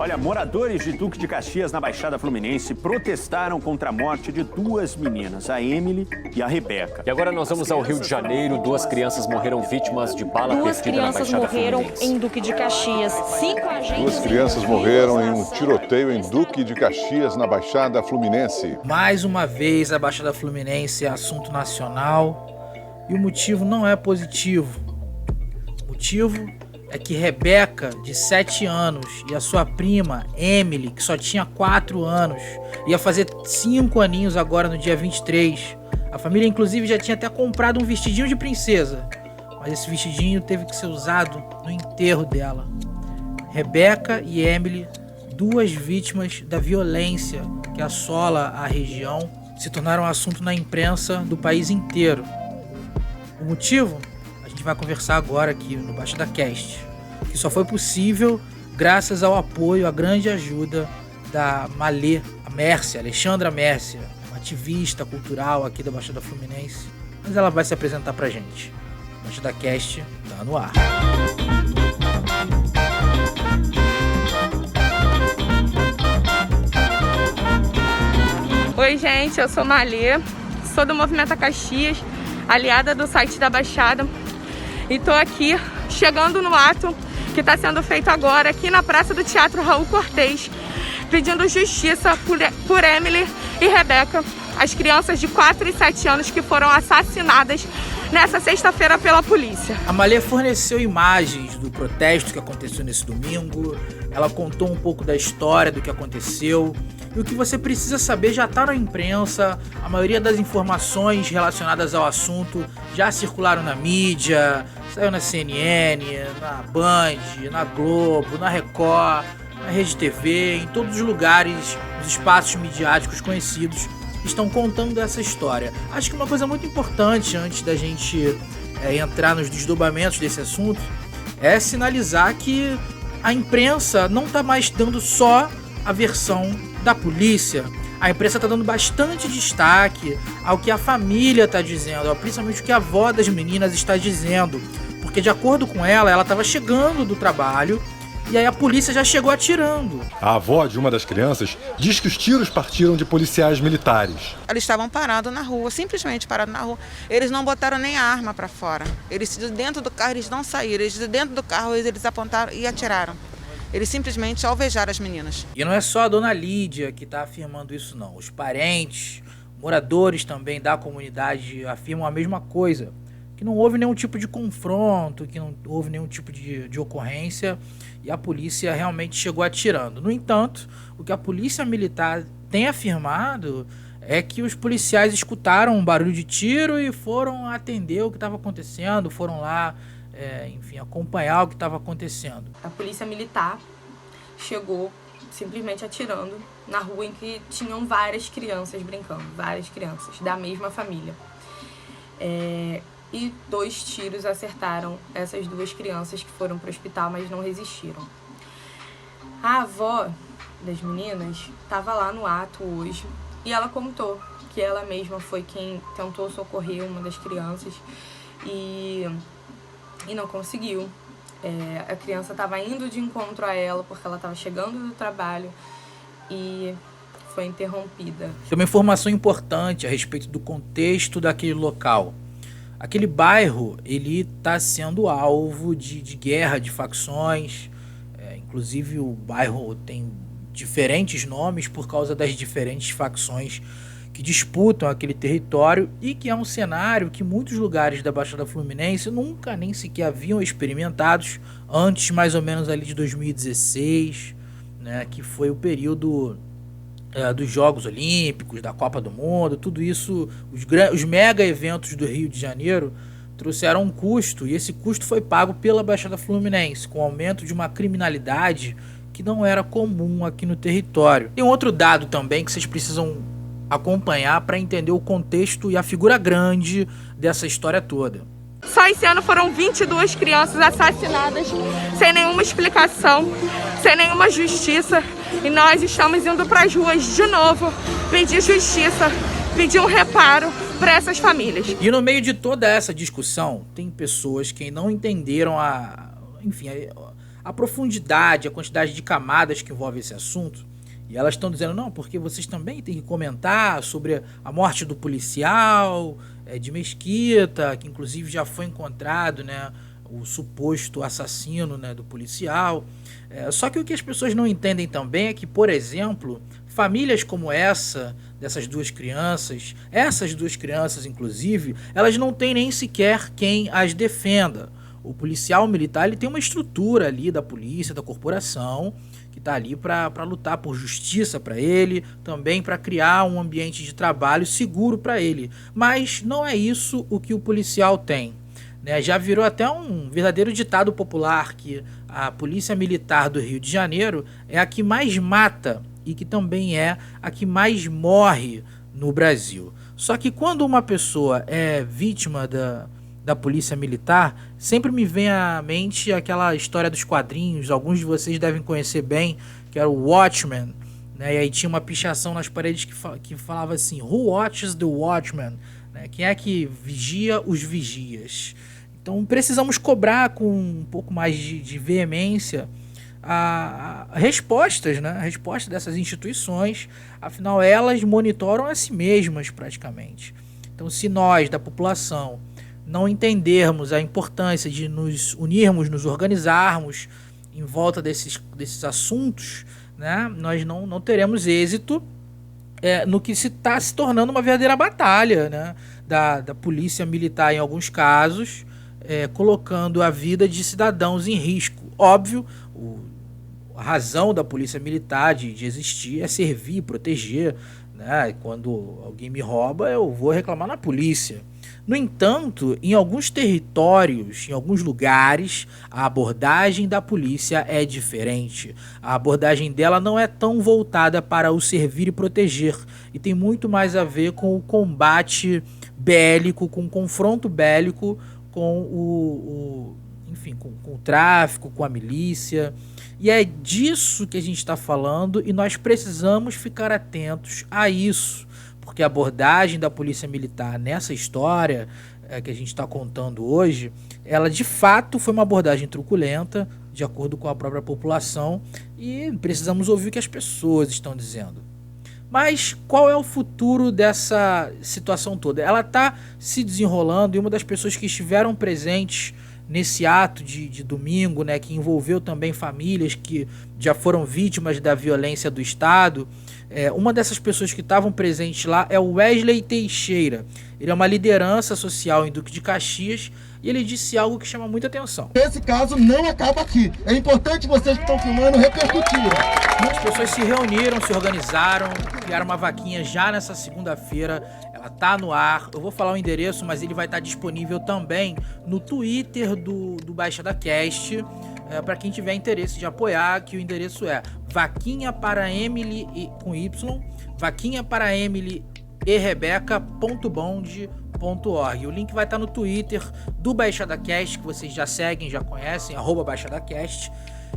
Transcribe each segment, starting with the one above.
Olha, moradores de Duque de Caxias, na Baixada Fluminense, protestaram contra a morte de duas meninas, a Emily e a Rebeca. E agora nós vamos ao Rio de Janeiro. Duas crianças morreram vítimas de bala perdida na Baixada Fluminense. Duas crianças morreram em Duque de Caxias. 5 agentes... Duas crianças morreram em um tiroteio em Duque de Caxias, na Baixada Fluminense. Mais uma vez, a Baixada Fluminense é assunto nacional e o motivo não é positivo. O motivo é que Rebeca, de 7 anos, e a sua prima, Emily, que só tinha 4 anos, ia fazer 5 aninhos agora no dia 23. A família, inclusive, já tinha até comprado um vestidinho de princesa, mas esse vestidinho teve que ser usado no enterro dela. Rebeca e Emily, duas vítimas da violência que assola a região, se tornaram assunto na imprensa do país inteiro. O motivo? A gente vai conversar agora aqui no Baixada Cast, que só foi possível graças ao apoio, à grande ajuda da Malê, a Mércia, Alexandra Mércia, uma ativista cultural aqui da Baixada Fluminense, mas ela vai se apresentar pra gente. O Baixada Cast tá no ar. Oi gente, eu sou Malê, sou do Movimento Caxias, aliada do site da Baixada, e tô aqui chegando no ato que está sendo feito agora aqui na Praça do Teatro Raul Cortez, pedindo justiça por Emily e Rebeca, as crianças de 4 e 7 anos que foram assassinadas nessa sexta-feira pela polícia. A Malê forneceu imagens do protesto que aconteceu nesse domingo, ela contou um pouco da história do que aconteceu, e o que você precisa saber já está na imprensa. A maioria das informações relacionadas ao assunto já circularam na mídia, saiu na CNN, na Band, na Globo, na Record, na Rede TV, em todos os lugares, os espaços midiáticos conhecidos estão contando essa história. Acho que uma coisa muito importante antes da gente entrar nos desdobramentos desse assunto é sinalizar que a imprensa não está mais dando só a versão da polícia. A imprensa está dando bastante destaque ao que a família está dizendo, principalmente o que a avó das meninas está dizendo, porque de acordo com ela estava chegando do trabalho e aí a polícia já chegou atirando. A avó de uma das crianças diz que os tiros partiram de policiais militares. Eles estavam parados na rua, simplesmente parados na rua. Eles não botaram nem a arma para fora. Eles dentro do carro eles não saíram, eles dentro do carro eles apontaram e atiraram. Eles simplesmente alvejaram as meninas. E não é só a dona Lídia que está afirmando isso não. Os parentes, moradores também da comunidade afirmam a mesma coisa. Que não houve nenhum tipo de confronto, que não houve nenhum tipo de ocorrência e a polícia realmente chegou atirando. No entanto, o que a polícia militar tem afirmado é que os policiais escutaram um barulho de tiro e foram atender o que estava acontecendo, foram lá acompanhar o que estava acontecendo. A polícia militar chegou simplesmente atirando na rua em que tinham várias crianças brincando, várias crianças da mesma família. E 2 tiros acertaram essas 2 crianças que foram para o hospital, mas não resistiram. A avó das meninas estava lá no ato hoje e ela contou que ela mesma foi quem tentou socorrer uma das crianças e não conseguiu. A criança estava indo de encontro a ela porque ela estava chegando do trabalho e foi interrompida. Tem uma informação importante a respeito do contexto daquele local. Aquele bairro, ele está sendo alvo de guerra, de facções. Inclusive o bairro tem diferentes nomes por causa das diferentes facções que disputam aquele território e que é um cenário que muitos lugares da Baixada Fluminense nunca nem sequer haviam experimentados antes mais ou menos ali de 2016, né, que foi o período dos Jogos Olímpicos, da Copa do Mundo, tudo isso, os mega eventos do Rio de Janeiro trouxeram um custo e esse custo foi pago pela Baixada Fluminense, com o aumento de uma criminalidade que não era comum aqui no território. Tem um outro dado também que vocês precisam acompanhar para entender o contexto e a figura grande dessa história toda. Só esse ano foram 22 crianças assassinadas sem nenhuma explicação, sem nenhuma justiça. E nós estamos indo para as ruas de novo pedir justiça, pedir um reparo para essas famílias. E no meio de toda essa discussão, tem pessoas que não entenderam a a profundidade, a quantidade de camadas que envolve esse assunto. E elas estão dizendo, não, porque vocês também têm que comentar sobre a morte do policial de Mesquita, que inclusive já foi encontrado, né, o suposto assassino, né, do policial. Só que o que as pessoas não entendem também é que, por exemplo, famílias como dessas duas crianças, essas duas crianças inclusive, elas não têm nem sequer quem as defenda. O policial militar, ele tem uma estrutura ali da polícia, da corporação, que está ali para lutar por justiça para ele, também para criar um ambiente de trabalho seguro para ele. Mas não é isso o que o policial tem, né? Já virou até um verdadeiro ditado popular que a Polícia Militar do Rio de Janeiro é a que mais mata e que também é a que mais morre no Brasil. Só que quando uma pessoa é vítima da Polícia Militar, sempre me vem à mente aquela história dos quadrinhos, alguns de vocês devem conhecer bem, que era o Watchmen, né? E aí tinha uma pichação nas paredes que falava assim, Who watches the Watchmen? Né? Quem é que vigia os vigias? Então precisamos cobrar com um pouco mais de veemência a respostas, né? A resposta dessas instituições, afinal elas monitoram a si mesmas praticamente. Então se nós, da população, não entendermos a importância de nos unirmos, nos organizarmos em volta desses assuntos, né, nós não teremos êxito no que está se tornando uma verdadeira batalha, né, da polícia militar em alguns casos, colocando a vida de cidadãos em risco. Óbvio, a razão da polícia militar de existir é servir e proteger, né? Quando alguém me rouba, eu vou reclamar na polícia. No entanto, em alguns territórios, em alguns lugares, a abordagem da polícia é diferente. A abordagem dela não é tão voltada para o servir e proteger, e tem muito mais a ver com o combate bélico, com o confronto bélico com com o tráfico, com a milícia. E é disso que a gente está falando e nós precisamos ficar atentos a isso. Porque a abordagem da polícia militar nessa história que a gente está contando hoje, ela de fato foi uma abordagem truculenta, de acordo com a própria população, e precisamos ouvir o que as pessoas estão dizendo. Mas qual é o futuro dessa situação toda? Ela está se desenrolando e uma das pessoas que estiveram presentes nesse ato de domingo, né, que envolveu também famílias que já foram vítimas da violência do Estado, uma dessas pessoas que estavam presentes lá é o Wesley Teixeira. Ele é uma liderança social em Duque de Caxias e ele disse algo que chama muita atenção. Esse caso não acaba aqui. É importante vocês que estão filmando repercutirem. As pessoas se reuniram, se organizaram, criaram uma vaquinha já nessa segunda-feira. Ela tá no ar. Eu vou falar o endereço, mas ele vai estar disponível também no Twitter do Baixada Cast. Para quem tiver interesse de apoiar, que o endereço é vaquinha para Emily com Y, vaquinha para Emily e Rebeca.bond.org. O link vai estar no Twitter do Baixada Cast, que vocês já seguem, já conhecem, @BaixadaCast.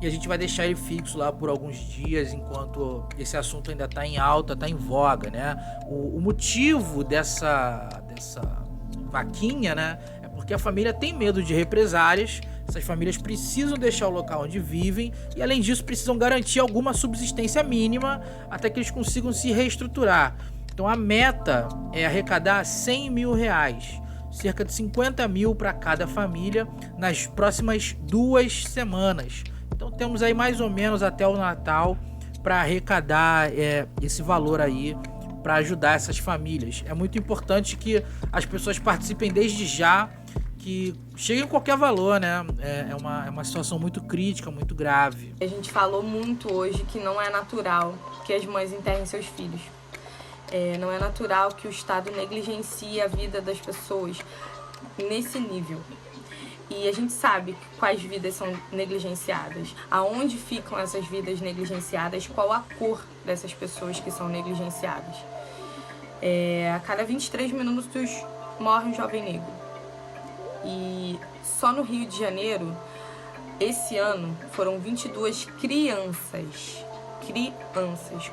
E a gente vai deixar ele fixo lá por alguns dias, enquanto esse assunto ainda está em alta, está em voga, né? O motivo dessa vaquinha, né, é porque a família tem medo de represálias. Essas famílias precisam deixar o local onde vivem e, além disso, precisam garantir alguma subsistência mínima até que eles consigam se reestruturar. Então a meta é arrecadar R$100 mil, cerca de 50 mil para cada família nas próximas 2 semanas. Então temos aí mais ou menos até o Natal para arrecadar esse valor aí para ajudar essas famílias. É muito importante que as pessoas participem desde já, que chegue em qualquer valor, né? É uma situação muito crítica, muito grave. A gente falou muito hoje que não é natural que as mães enterrem seus filhos. Não é natural que o Estado negligencie a vida das pessoas nesse nível. E a gente sabe quais vidas são negligenciadas, aonde ficam essas vidas negligenciadas, qual a cor dessas pessoas que são negligenciadas. A cada 23 minutos morre um jovem negro. E só no Rio de Janeiro, esse ano, foram 22 crianças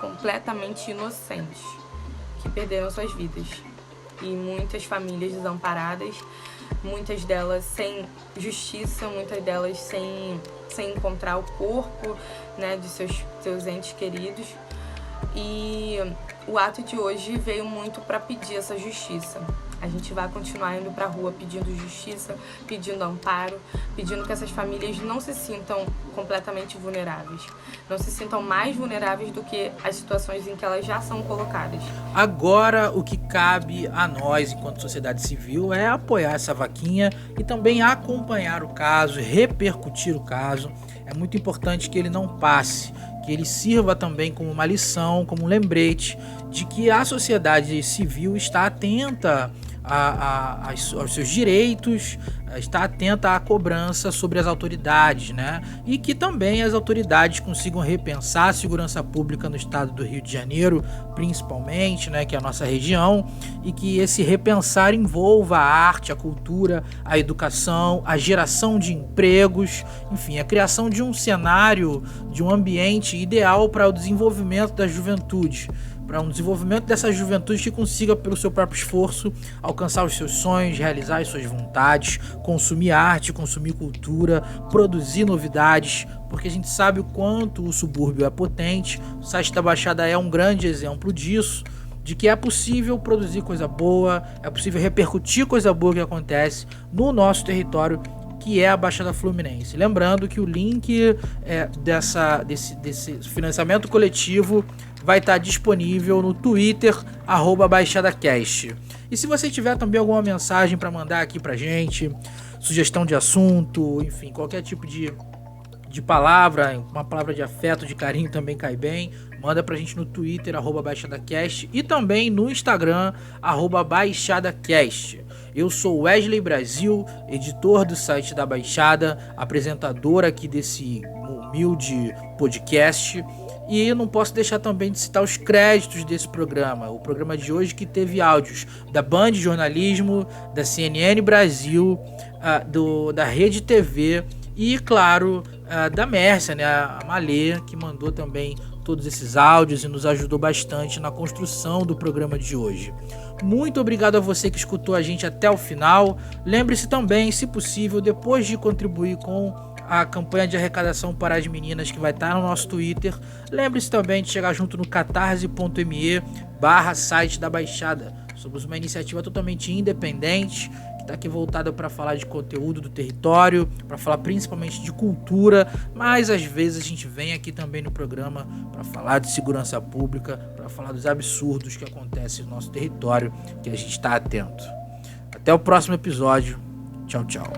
completamente inocentes, que perderam suas vidas. E muitas famílias desamparadas. muitas delas sem justiça, muitas delas sem encontrar o corpo, né, de seus entes queridos. E o ato de hoje veio muito para pedir essa justiça. A gente vai continuar indo para a rua pedindo justiça, pedindo amparo, pedindo que essas famílias não se sintam completamente vulneráveis, não se sintam mais vulneráveis do que as situações em que elas já são colocadas. Agora, o que cabe a nós, enquanto sociedade civil, é apoiar essa vaquinha e também acompanhar o caso, repercutir o caso. É muito importante que ele não passe, que ele sirva também como uma lição, como um lembrete de que a sociedade civil está atenta aos seus direitos, está atenta à cobrança sobre as autoridades, né? E que também as autoridades consigam repensar a segurança pública no estado do Rio de Janeiro, principalmente, né, que é a nossa região, e que esse repensar envolva a arte, a cultura, a educação, a geração de empregos, enfim, a criação de um cenário, de um ambiente ideal para o desenvolvimento da juventude, para um desenvolvimento dessa juventude que consiga, pelo seu próprio esforço, alcançar os seus sonhos, realizar as suas vontades, consumir arte, consumir cultura, produzir novidades, porque a gente sabe o quanto o subúrbio é potente. O site da Baixada é um grande exemplo disso, de que é possível produzir coisa boa, é possível repercutir coisa boa que acontece no nosso território, que é a Baixada Fluminense. Lembrando que o link desse financiamento coletivo vai estar disponível no Twitter, @BaixadaCast. E se você tiver também alguma mensagem para mandar aqui pra gente, sugestão de assunto, enfim, qualquer tipo de palavra, uma palavra de afeto, de carinho também cai bem, manda pra gente no Twitter, @BaixadaCast, e também no Instagram, @BaixadaCast. Eu sou Wesley Brasil, editor do site da Baixada, apresentador aqui desse humilde podcast. E não posso deixar também de citar os créditos desse programa. O programa de hoje que teve áudios da Band Jornalismo, da CNN Brasil, da Rede TV e, claro, da Mércia, né, a Malê, que mandou também todos esses áudios e nos ajudou bastante na construção do programa de hoje. Muito obrigado a você que escutou a gente até o final. Lembre-se também, se possível, depois de contribuir com a campanha de arrecadação para as meninas que vai estar no nosso Twitter, lembre-se também de chegar junto no catarse.me/site da Baixada. Somos uma iniciativa totalmente independente, que está aqui voltada para falar de conteúdo do território, para falar principalmente de cultura, mas às vezes a gente vem aqui também no programa para falar de segurança pública, para falar dos absurdos que acontecem no nosso território, que a gente está atento. Até o próximo episódio. Tchau, tchau.